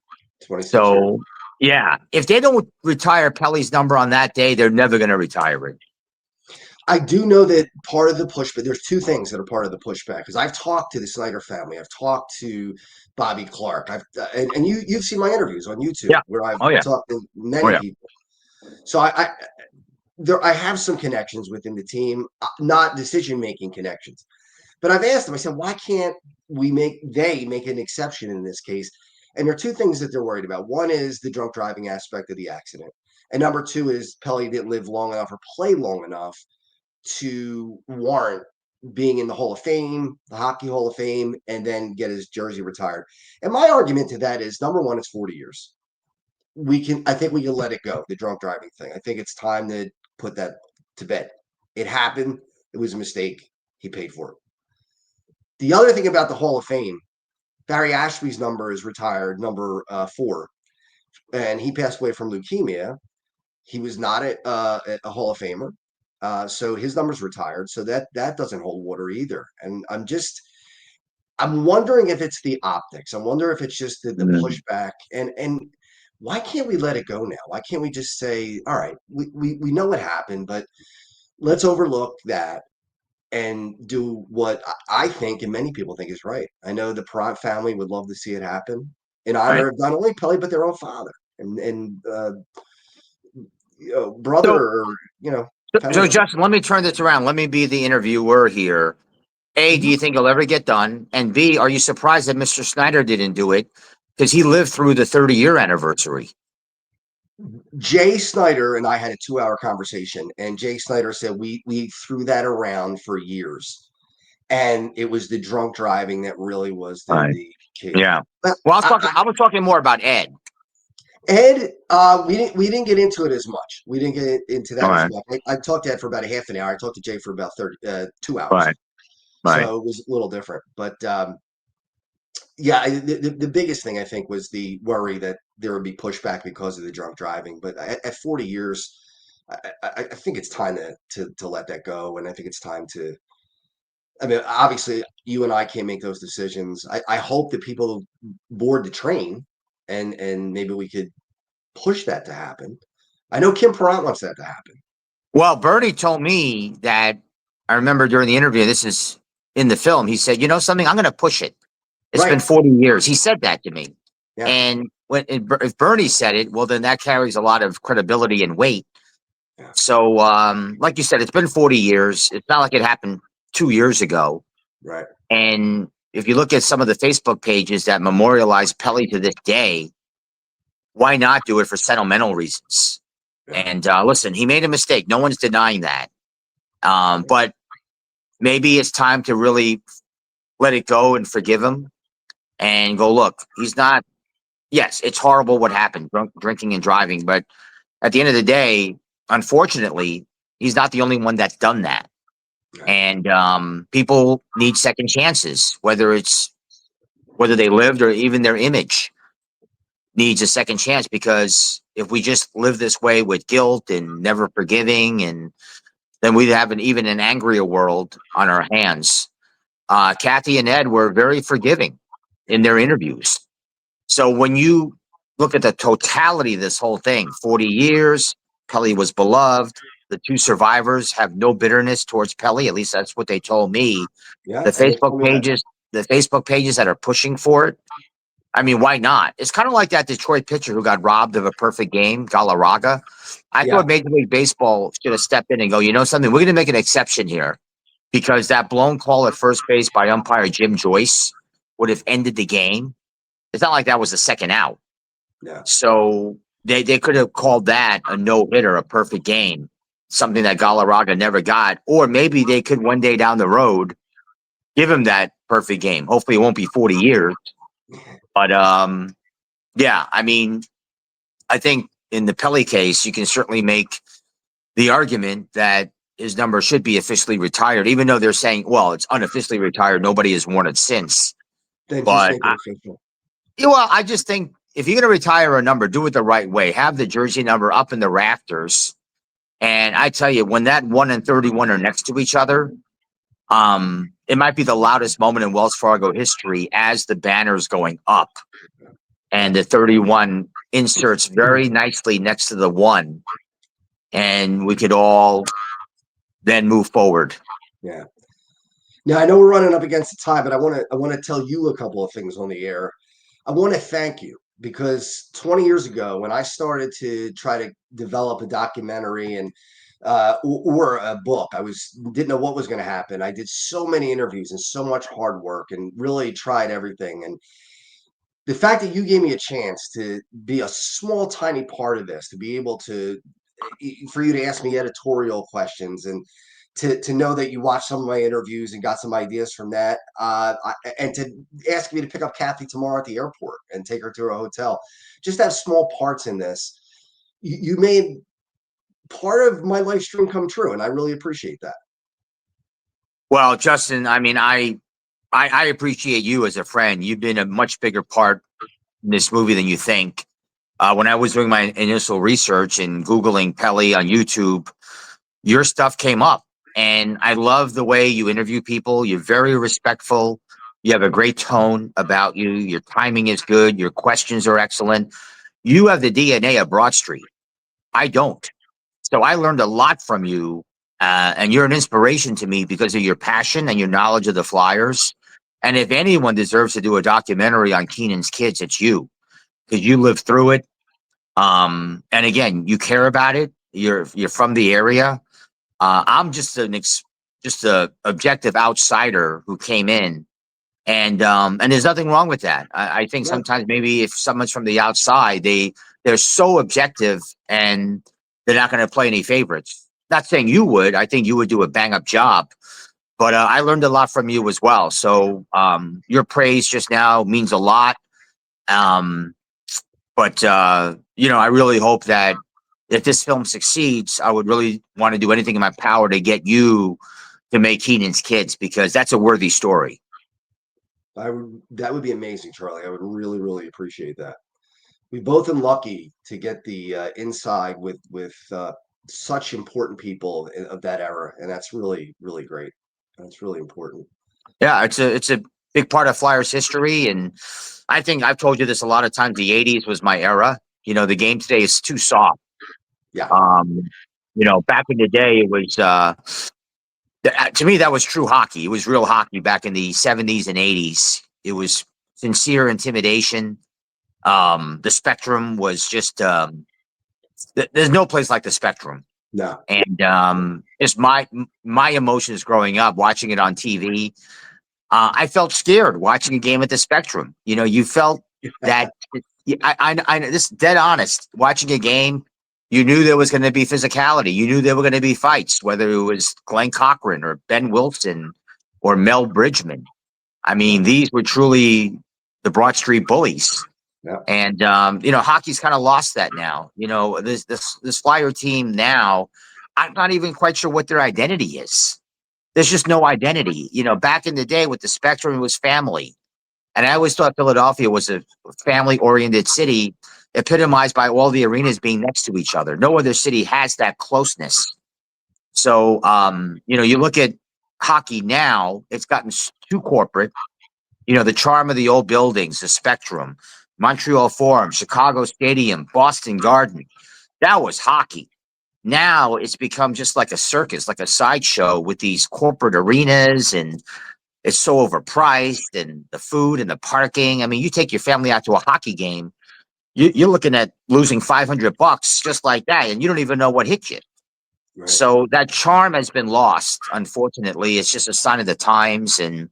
26
so,
years.
Yeah, if they don't retire Pelle's number on that day, they're never going to retire it.
I do know that part of the pushback, there's two things that are part of the pushback, because I've talked to the Snyder family. I've talked to Bobby Clark. And you've seen my interviews on YouTube, where I've talked to many people. So I have some connections within the team, not decision-making connections. But I've asked them, I said, why can't they make an exception in this case? And there are two things that they're worried about. One is the drunk driving aspect of the accident. And number two is Pelle didn't live long enough or play long enough to warrant being in the Hall of Fame, the Hockey Hall of Fame, and then get his jersey retired. And my argument to that is, number one, it's 40 years. I think we can let it go, the drunk driving thing. I think it's time to put that to bed. It happened. It was a mistake. He paid for it. The other thing about the Hall of Fame, Barry Ashby's number is retired, number 4, and he passed away from leukemia. He was not a Hall of Famer, so his number's retired. So that doesn't hold water either. And I'm wondering if it's the optics. I wonder if it's just the pushback. And why can't we let it go now? Why can't we just say, all right, we know what happened, but let's overlook that and do what I think and many people think is right. I know the Perrant family would love to see it happen in honor of not only Pelle, but their own father and brother,
So Justin, let me turn this around. Let me be the interviewer here. A, do you think it'll ever get done? And B, are you surprised that Mr. Snyder didn't do it? Because he lived through the 30-year anniversary.
Jay Snyder and I had a 2-hour conversation, and Jay Snyder said we threw that around for years, and it was the drunk driving that really was the key.
Yeah. Well, I was talking more about Ed.
Ed, we didn't get into it as much. We didn't get into that as much. I talked to Ed for about a half an hour. I talked to Jay for about 2 hours. Right. So it was a little different. But the biggest thing I think was the worry that there would be pushback because of the drunk driving. But at 40 years, I think it's time to let that go. And I think it's time to, I mean, obviously you and I can't make those decisions. I hope that people board the train and maybe we could push that to happen. I know Kim Perrant wants that to happen.
Well, Bernie told me that, I remember during the interview, this is in the film, he said, you know something, I'm going to push it. It's
Right.
been 40 years. He said that to me.
Yeah.
And if Bernie said it, well, then that carries a lot of credibility and weight.
Yeah.
So, like you said, it's been 40 years. It's not like it happened 2 years ago.
Right.
And if you look at some of the Facebook pages that memorialize Pelle to this day, why not do it for sentimental reasons?
Yeah.
And listen, he made a mistake. No one's denying that. But maybe it's time to really let it go and forgive him and go, look, he's not, yes, it's horrible what happened, drinking and driving. But at the end of the day, unfortunately, he's not the only one that's done that.
Right.
And people need second chances, whether they lived or even their image needs a second chance, because if we just live this way with guilt and never forgiving, and then we'd have even an angrier world on our hands. Kathy and Ed were very forgiving in their interviews. So when you look at the totality of this whole thing, 40 years, Pelle was beloved. The two survivors have no bitterness towards Pelle. At least that's what they told me.
Yeah.
The Facebook pages that are pushing for it. I mean, why not? It's kind of like that Detroit pitcher who got robbed of a perfect game, Galarraga. I thought Major League Baseball should have stepped in and go, you know something, we're going to make an exception here, because that blown call at first base by umpire Jim Joyce would have ended the game. It's not like that was the second out.
Yeah.
So they could have called that a no-hitter, a perfect game, something that Galarraga never got. Or maybe they could one day down the road give him that perfect game. Hopefully it won't be 40 years. But yeah, I mean, I think in the Pelle case, you can certainly make the argument that his number should be officially retired, even though they're saying, well, it's unofficially retired. Nobody has worn it since.
Then
But
just make it official.
well, I just think if you're going to retire a number, do it the right way. Have the jersey number up in the rafters. And I tell you, when that 1 and 31 are next to each other, it might be the loudest moment in Wells Fargo history as the banner's going up and the 31 inserts very nicely next to the 1, and we could all then move forward.
Yeah. Now I know we're running up against the time, but I want to tell you a couple of things on the air. I want to thank you, because 20 years ago, when I started to try to develop a documentary and or a book, didn't know what was going to happen. I did so many interviews and so much hard work and really tried everything. And the fact that you gave me a chance to be a small, tiny part of this, to be able to, for you to ask me editorial questions, and to know that you watched some of my interviews and got some ideas from that, and to ask me to pick up Kathy tomorrow at the airport and take her to her hotel, just have small parts in this. You made part of my life dream come true, and I really appreciate that.
Well, Justin, I mean, I appreciate you as a friend. You've been a much bigger part in this movie than you think. When I was doing my initial research and Googling Pelle on YouTube, your stuff came up. And I love the way you interview people. You're very respectful. You have a great tone about you. Your timing is good. Your questions are excellent. You have the DNA of Broad Street. I don't. So I learned a lot from you. And you're an inspiration to me because of your passion and your knowledge of the Flyers. And if anyone deserves to do a documentary on Keenan's kids, it's you, because you lived through it. And again, you care about it. You're from the area. I'm just a objective outsider who came in, and there's nothing wrong with that. I think sometimes maybe if someone's from the outside, they're so objective and they're not going to play any favorites. Not saying you would. I think you would do a bang up job, but I learned a lot from you as well. So your praise just now means a lot. But I really hope that if this film succeeds, I would really want to do anything in my power to get you to make Keenan's kids, because that's a worthy story.
That would be amazing, Charlie. I would really, really appreciate that. We've both been lucky to get the inside with such important people of that era, and that's really, really great. That's really important.
Yeah, it's a big part of Flyers history, and I think I've told you this a lot of times. The '80s was my era. The game today is too soft.
Yeah.
Back in the day, it was To me, that was true hockey. It was real hockey back in the 70s and 80s. It was sincere intimidation. The Spectrum was just there's no place like the Spectrum.
No.
And just my emotions growing up watching it on TV. I felt scared watching a game at the Spectrum. You know, you felt that. This is dead honest. Watching a game, you knew there was going to be physicality. You knew there were going to be fights, whether it was Glenn Cochran or Ben Wilson or Mel Bridgman. I mean, these were truly the Broad Street bullies.
Yeah.
And hockey's kind of lost that now. You know, this Flyer team now, I'm not even quite sure what their identity is. There's just no identity. You know, back in the day with the Spectrum, it was family. And I always thought Philadelphia was a family-oriented city, epitomized by all the arenas being next to each other. No other city has that closeness. So, you look at hockey now, it's gotten too corporate. You know, the charm of the old buildings, the Spectrum, Montreal Forum, Chicago Stadium, Boston Garden. That was hockey. Now it's become just like a circus, like a sideshow with these corporate arenas, and it's so overpriced, and the food and the parking. I mean, you take your family out to a hockey game, you're looking at losing $500 just like that, and you don't even know what hit you. Right. So that charm has been lost, unfortunately. It's just a sign of the times, and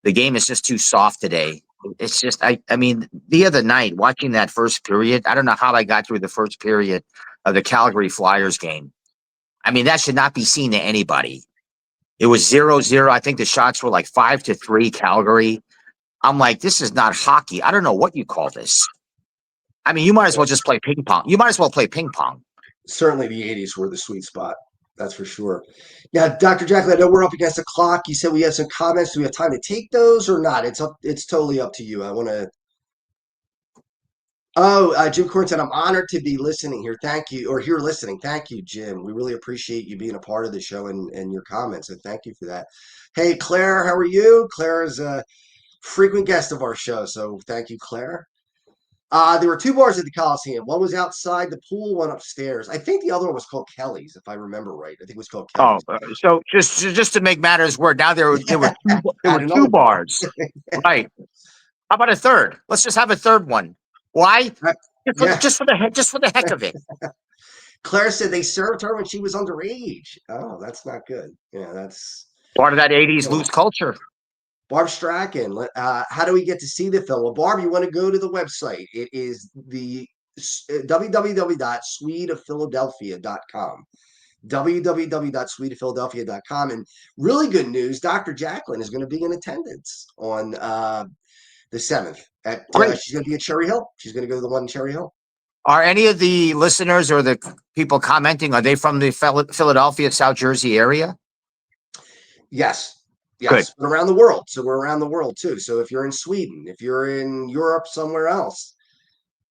the game is just too soft today. It's just, I mean, the other night watching that first period, I don't know how I got through the first period of the Calgary Flyers game. I mean, that should not be seen to anybody. It was 0-0. I think the shots were like 5-3 Calgary. I'm like, this is not hockey. I don't know what you call this. I mean, you might as well just play ping pong. You might as well play ping pong.
Certainly the 80s were the sweet spot. That's for sure. Yeah, Dr. Jacklin, I know we're up against the clock. You said we have some comments. Do we have time to take those or not? It's totally up to you. I want to. Oh, Jim Corn said, I'm honored to be listening here. Thank you. Or here listening. Thank you, Jim. We really appreciate you being a part of the show and your comments. So thank you for that. Hey, Claire, how are you? Claire is a frequent guest of our show. So thank you, Claire. There were two bars at the Coliseum. One was outside the pool, one upstairs. I think the other one was called Kelly's, if I remember right. I think it was called Kelly's.
So just to make matters worse, now there were two bars. Right. How about a third? Let's just have a third one. Why? Just for the heck of it.
Claire said they served her when she was underage. Oh, that's not good. Yeah, that's
part of that 80s loose culture.
Barb Strachan, how do we get to see the film? Well, Barb, you want to go to the website. It is the www.swedeofphiladelphia.com. www.swedeofphiladelphia.com. And really good news, Dr. Jacklin is going to be in attendance on the 7th. She's going to be at Cherry Hill. She's going to go to the one in Cherry Hill.
Are any of the listeners or the people commenting, are they from the Philadelphia, South Jersey area?
Yes. Yes, but around the world. So we're around the world too. So if you're in Sweden, if you're in Europe, somewhere else,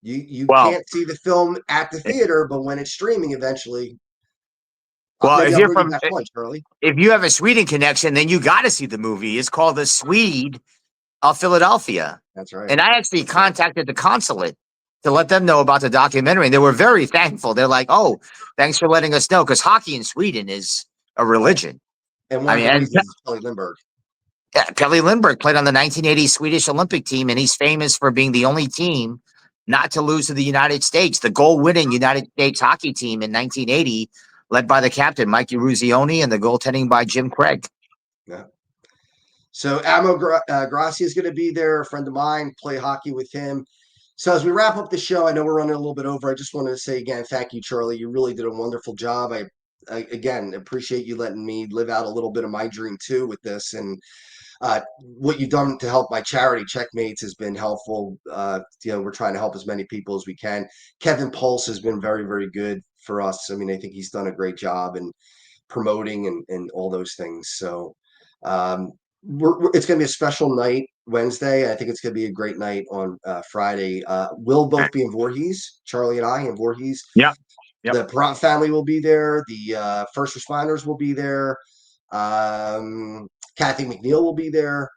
you can't see the film at the theater, but when it's streaming eventually.
Well, if you have a Sweden connection, then you got to see the movie. It's called The Swede of Philadelphia.
That's right.
And I actually contacted the consulate to let them know about the documentary, and they were very thankful. They're like, "Oh, thanks for letting us know," because hockey in Sweden is a religion.
And one of the reasons is Pelle Lindbergh.
Yeah, Pelle Lindbergh played on the 1980 Swedish Olympic team, and he's famous for being the only team not to lose to the United States. The goal-winning United States hockey team in 1980, led by the captain, Mikey Ruzioni, and the goaltending by Jim Craig.
Yeah. So Amo Gracia is going to be there, a friend of mine, play hockey with him. So as we wrap up the show, I know we're running a little bit over. I just wanted to say again, thank you, Charlie. You really did a wonderful job. I again appreciate you letting me live out a little bit of my dream too with this, and what you've done to help my charity Checkmates has been helpful. We're trying to help as many people as we can. Kevin Pulse has been very, very good for us. I mean, I think he's done a great job in promoting and all those things. So it's going to be a special night Wednesday. I think it's going to be a great night on Friday. We'll both be in Voorhees, Charlie and I in Voorhees.
Yeah.
Yep. The Perrott family will be there. The first responders will be there. Kathy McNeil will be there.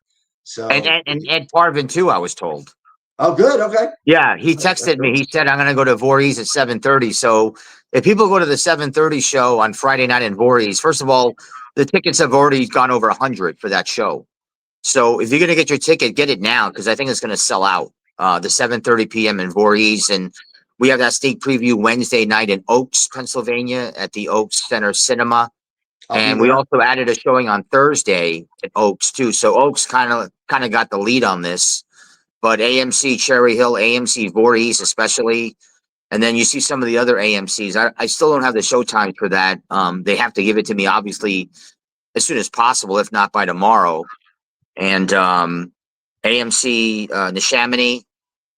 So
and Ed Parvin too, I was told.
Oh, good. Okay.
Yeah, he texted me. He said, I'm going to go to Voorhees at 7:30. So if people go to the 7:30 show on Friday night in Voorhees, first of all, the tickets have already gone over 100 for that show. So if you're going to get your ticket, get it now, because I think it's going to sell out. The 7:30 p.m. in Voorhees, and we have that sneak preview Wednesday night in Oaks, Pennsylvania, at the Oaks Center Cinema. And we also added a showing on Thursday at Oaks too. So Oaks kind of got the lead on this, but AMC Cherry Hill, AMC Voorhees especially, and then you see some of the other AMCs. I still don't have the show time for that. They have to give it to me obviously as soon as possible, if not by tomorrow. And AMC Neshaminy,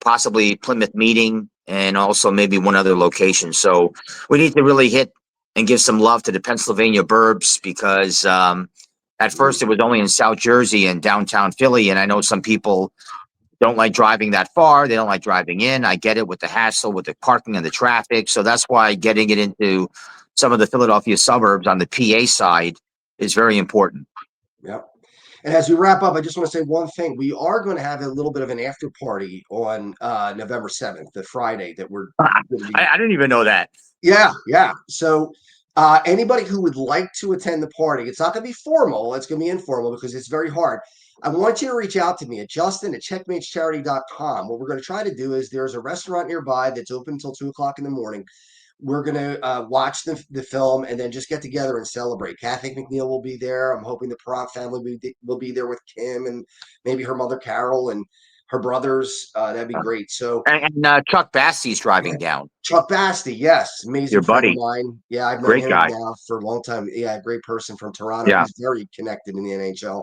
possibly Plymouth Meeting, and also maybe one other location. So we need to really hit and give some love to the Pennsylvania burbs, because at first it was only in South Jersey and downtown Philly. And I know some people don't like driving that far. They don't like driving in. I get it with the hassle, with the parking and the traffic. So that's why getting it into some of the Philadelphia suburbs on the PA side is very important.
Yep. And as we wrap up, I just want to say one thing. We are going to have a little bit of an after party on November 7th, the Friday that we're going to be.
I didn't even know that.
Yeah. So anybody who would like to attend the party, it's not going to be formal. It's going to be informal because it's very hard. I want you to reach out to me at justin@checkmatescharity.com. What we're going to try to do is there's a restaurant nearby that's open until 2:00 in the morning. We're going to watch the film and then just get together and celebrate. Kathy McNeil will be there. I'm hoping the Perrott family will be there with Kim and maybe her mother Carol and her brothers. That'd be great. So
and Chuck Basty's driving down.
Chuck Basty, yes, amazing
your
friend
buddy.
of mine. Yeah, I've known
Great
him
guy.
now for a long time. Yeah, great person from Toronto.
Yeah.
He's very connected in the NHL.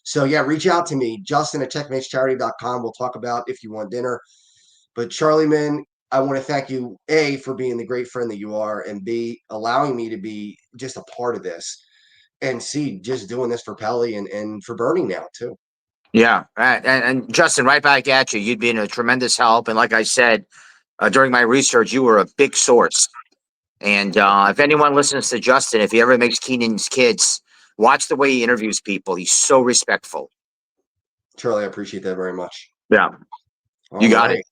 So yeah, reach out to me, Justin@checkmatescharity.com. We'll talk about if you want dinner. But Charlie, man, I want to thank you, A, for being the great friend that you are, and B, allowing me to be just a part of this, and C, just doing this for Pelle and for Bernie now too.
Yeah. And Justin, right back at you. You've been a tremendous help. And like I said, during my research, you were a big source. And if anyone listens to Justin, if he ever makes Keenan's Kids, watch the way he interviews people. He's so respectful.
Charlie, I appreciate that very much.
Yeah. You got it.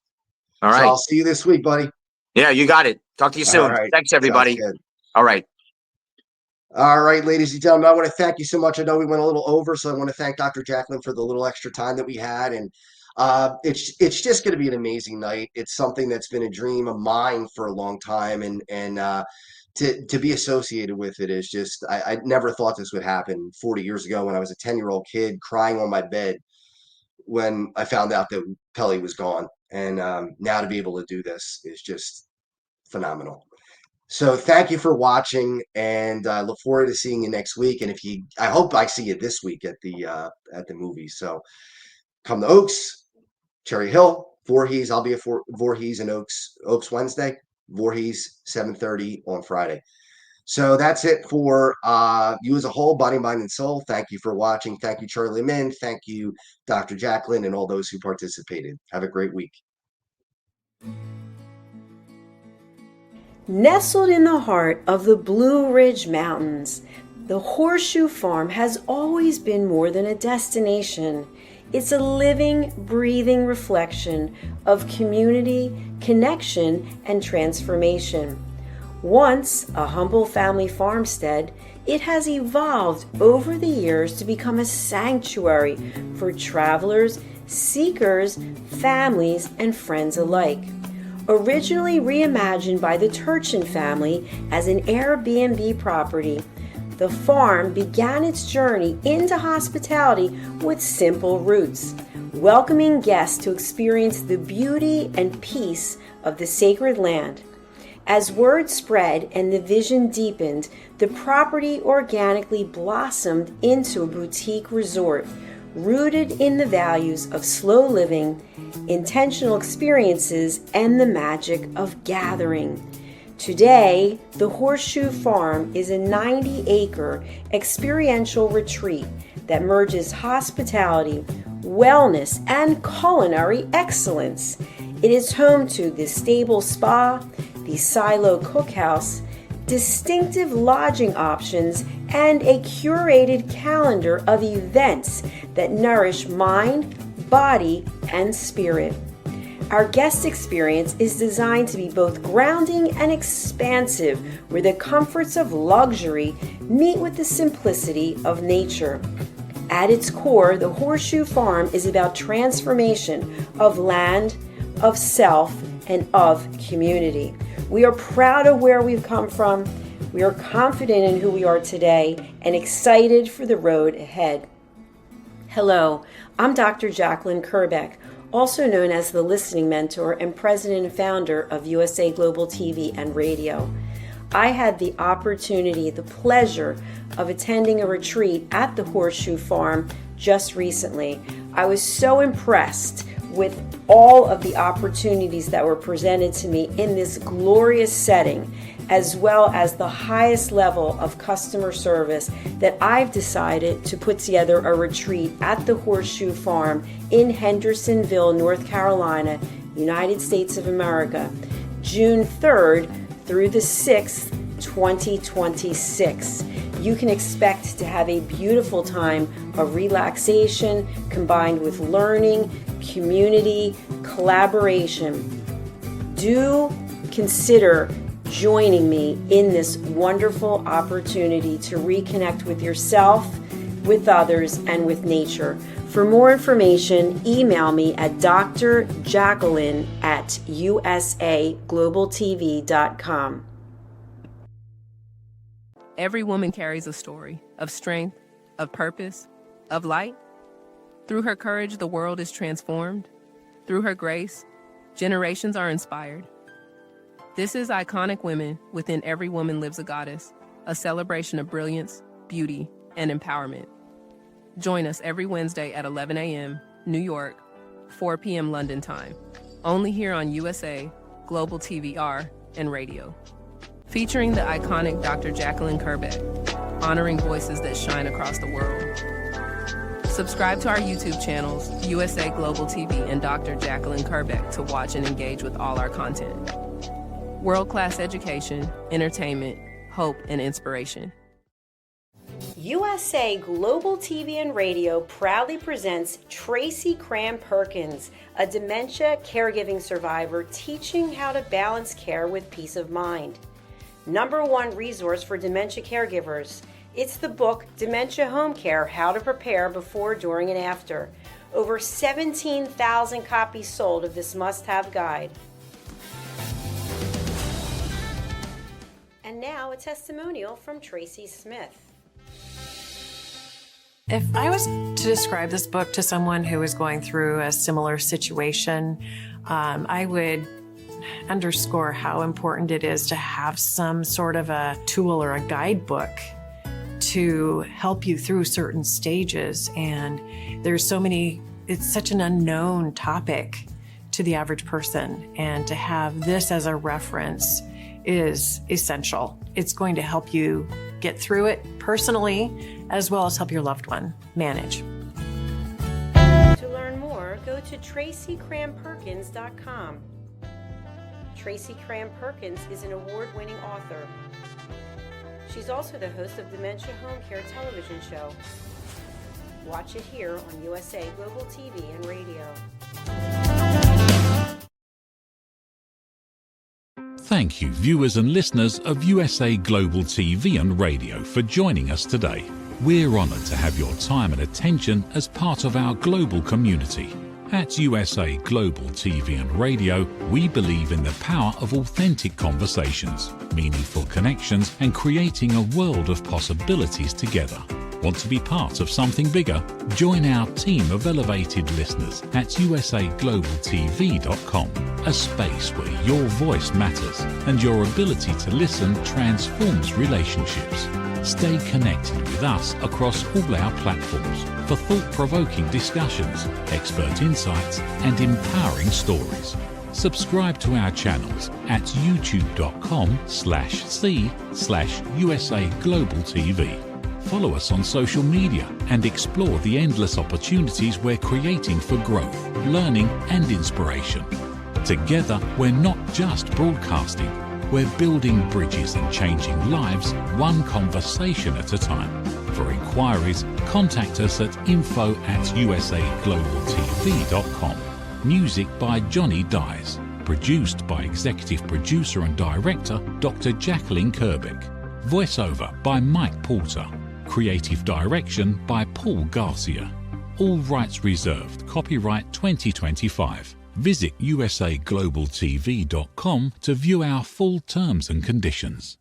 All right.
So I'll see you this week, buddy.
Yeah, you got it. Talk to you soon.
Right.
Thanks, everybody. All right.
All right, ladies and gentlemen, I want to thank you so much. I know we went a little over, so I want to thank Dr. Jacqueline for the little extra time that we had. And it's just going to be an amazing night. It's something that's been a dream of mine for a long time. And to be associated with it is just, I never thought this would happen 40 years ago when I was a 10-year-old kid crying on my bed when I found out that Pelle was gone. And now to be able to do this is just phenomenal. So thank you for watching, and I look forward to seeing you next week. And I hope I see you this week at the movies. So come to Oaks, Cherry Hill, Voorhees. I'll be at Voorhees and Oaks Wednesday, Voorhees 7:30 on Friday. So that's it for you as a whole, body, mind, and soul. Thank you for watching. Thank you, Charlie Min. Thank you, Dr. Jacqueline, and all those who participated. Have a great week.
Nestled in the heart of the Blue Ridge Mountains, the Horseshoe Farm has always been more than a destination. It's a living, breathing reflection of community, connection, and transformation. Once a humble family farmstead, it has evolved over the years to become a sanctuary for travelers, seekers, families, and friends alike. Originally reimagined by the Turchin family as an Airbnb property, the farm began its journey into hospitality with simple roots, welcoming guests to experience the beauty and peace of the sacred land. As word spread and the vision deepened, the property organically blossomed into a boutique resort, rooted in the values of slow living, intentional experiences, and the magic of gathering. Today, the Horseshoe Farm is a 90-acre experiential retreat that merges hospitality, wellness, and culinary excellence. It is home to the Stable Spa, the Silo Cookhouse, distinctive lodging options, and a curated calendar of events that nourish mind, body, and spirit. Our guest experience is designed to be both grounding and expansive, where the comforts of luxury meet with the simplicity of nature. At its core, the Horseshoe Farm is about transformation of land, of self, and of community. We are proud of where we've come from. We are confident in who we are today and excited for the road ahead. Hello, I'm Dr. Jacqueline Kerbeck, also known as the Listening Mentor and President and Founder of USA Global TV and Radio. I had the opportunity, the pleasure of attending a retreat at the Horseshoe Farm just recently. I was so impressed with all of the opportunities that were presented to me in this glorious setting, as well as the highest level of customer service, that I've decided to put together a retreat at the Horseshoe Farm in Hendersonville, North Carolina, United States of America, June 3rd through the 6th, 2026. You can expect to have a beautiful time of relaxation combined with learning, community, collaboration. Do consider joining me in this wonderful opportunity to reconnect with yourself, with others, and with nature. For more information, email me at drjacqueline@usaglobaltv.com.
Every woman carries a story of strength, of purpose, of light. Through her courage, the world is transformed. Through her grace, generations are inspired. This is Iconic Women. Within Every Woman Lives a Goddess, a celebration of brilliance, beauty, and empowerment. Join us every Wednesday at 11 a.m. New York, 4 p.m. London time, only here on USA, Global TVR, and Radio. Featuring the iconic Dr. Jacqueline Kerbeck, honoring voices that shine across the world. Subscribe to our YouTube channels, USA Global TV and Dr. Jacqueline Kerbeck, to watch and engage with all our content. World-class education, entertainment, hope, and inspiration.
USA Global TV and Radio proudly presents Tracy Cram-Perkins, a dementia caregiving survivor teaching how to balance care with peace of mind. #1 resource for dementia caregivers. It's the book Dementia Home Care: How to Prepare Before, During, and After. Over 17,000 copies sold of this must-have guide. And now a testimonial from Tracy Smith.
If I was to describe this book to someone who is going through a similar situation, I would underscore how important it is to have some sort of a tool or a guidebook to help you through certain stages. And there's so many, it's such an unknown topic to the average person. And to have this as a reference is essential. It's going to help you get through it personally, as well as help your loved one manage.
To learn more, go to tracycramperkins.com. Tracy Cram-Perkins is an award-winning author. She's also the host of Dementia Home Care television show. Watch it here on USA Global TV and Radio.
Thank you, viewers and listeners of USA Global TV and Radio, for joining us today. We're honoured to have your time and attention as part of our global community. At USA Global TV and Radio, we believe in the power of authentic conversations, meaningful connections, and creating a world of possibilities together. Want to be part of something bigger? Join our team of elevated listeners at usaglobaltv.com, a space where your voice matters and your ability to listen transforms relationships. Stay connected with us across all our platforms for thought-provoking discussions, expert insights, and empowering stories. Subscribe to our channels at youtube.com/c/usaglobaltv. Follow us on social media and explore the endless opportunities we're creating for growth, learning, and inspiration. Together, we're not just broadcasting, we're building bridges and changing lives one conversation at a time. For inquiries, contact us at info@usaglobaltv.com. Music by Johnny Dies. Produced by executive producer and director Dr. Jacqueline Kerbick. Voiceover by Mike Porter. Creative direction by Paul Garcia. All rights reserved. Copyright 2025. Visit usaglobaltv.com to view our full terms and conditions.